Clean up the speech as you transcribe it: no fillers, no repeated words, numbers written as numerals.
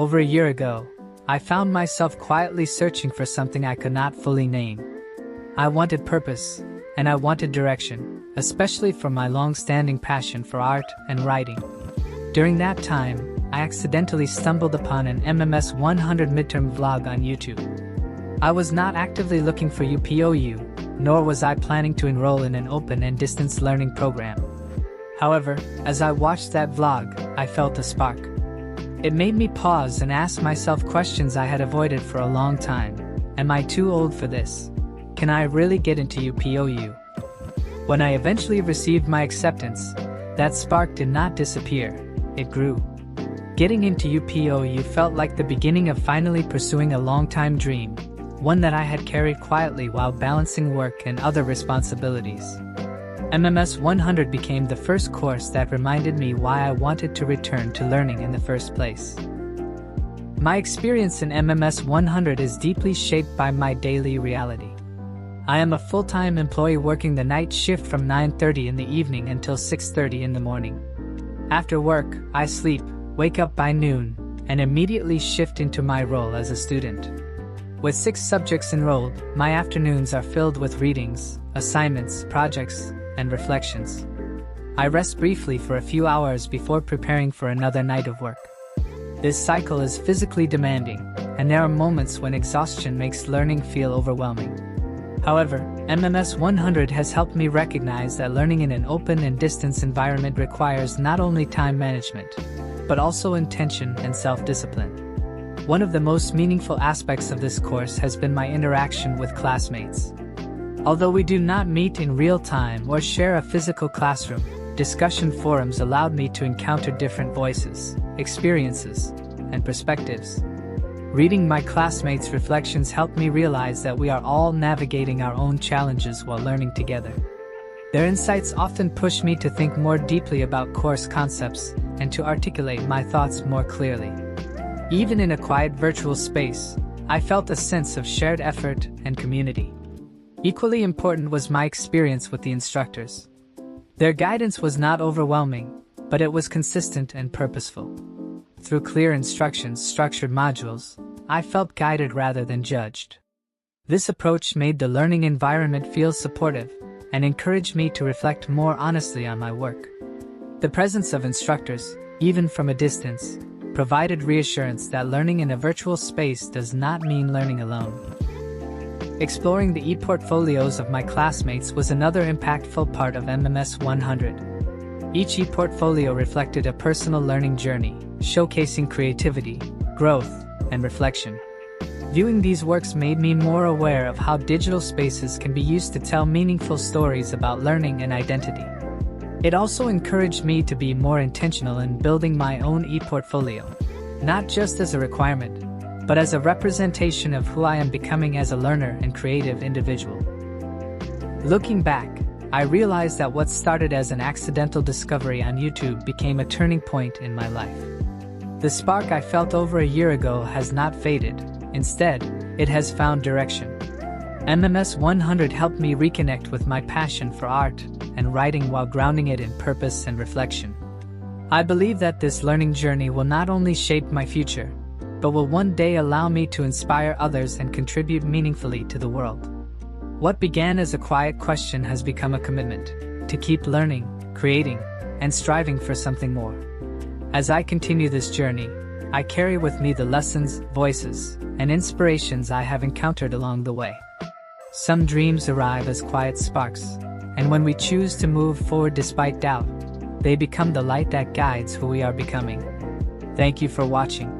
over a year ago, I found myself quietly searching for something I could not fully name. I wanted purpose, and I wanted direction, especially for my long-standing passion for art and writing. During that time, I accidentally stumbled upon an MMS 100 midterm vlog on YouTube. I was not actively looking for Upou, nor was I planning to enroll in an open and distance learning program. However, as I watched that vlog, I felt a spark. It made me pause and ask myself questions I had avoided for a long time. Am I too old for this? Can I really get into Upou? When I eventually received my acceptance, that spark did not disappear, it grew. Getting into Upou felt like the beginning of finally pursuing a long-time dream, one that I had carried quietly while balancing work and other responsibilities. MMS 100 became the first course that reminded me why I wanted to return to learning in the first place. My experience in MMS 100 is deeply shaped by my daily reality. I am a full-time employee working the night shift from 9:30 in the evening until 6:30 in the morning. After work, I sleep, wake up by noon, and immediately shift into my role as a student. With 6 subjects enrolled, my afternoons are filled with readings, assignments, projects, and reflections. I rest briefly for a few hours before preparing for another night of work. This cycle is physically demanding, and there are moments when exhaustion makes learning feel overwhelming. However, MMS 100 has helped me recognize that learning in an open and distance environment requires not only time management, but also intention and self-discipline. One of the most meaningful aspects of this course has been my interaction with classmates. Although we do not meet in real time or share a physical classroom, discussion forums allowed me to encounter different voices, experiences, and perspectives. Reading my classmates' reflections helped me realize that we are all navigating our own challenges while learning together. Their insights often push me to think more deeply about course concepts and to articulate my thoughts more clearly. Even in a quiet virtual space, I felt a sense of shared effort and community. Equally important was my experience with the instructors. Their guidance was not overwhelming, but it was consistent and purposeful. Through clear instructions, structured modules, I felt guided rather than judged. This approach made the learning environment feel supportive and encouraged me to reflect more honestly on my work. The presence of instructors, even from a distance, provided reassurance that learning in a virtual space does not mean learning alone. Exploring the e-portfolios of my classmates was another impactful part of MMS 100. Each e-portfolio reflected a personal learning journey, showcasing creativity, growth, and reflection. Viewing these works made me more aware of how digital spaces can be used to tell meaningful stories about learning and identity. It also encouraged me to be more intentional in building my own e-portfolio, not just as a requirement, but as a representation of who I am becoming as a learner and creative individual. Looking back, I realized that what started as an accidental discovery on YouTube became a turning point in my life. The spark I felt over a year ago has not faded. Instead, it has found direction. MMS 100 helped me reconnect with my passion for art and writing while grounding it in purpose and reflection. I believe that this learning journey will not only shape my future, but will one day allow me to inspire others and contribute meaningfully to the world. What began as a quiet question has become a commitment to keep learning, creating, and striving for something more. As I continue this journey, I carry with me the lessons, voices, and inspirations I have encountered along the way. Some dreams arrive as quiet sparks, and when we choose to move forward despite doubt, they become the light that guides who we are becoming. Thank you for watching.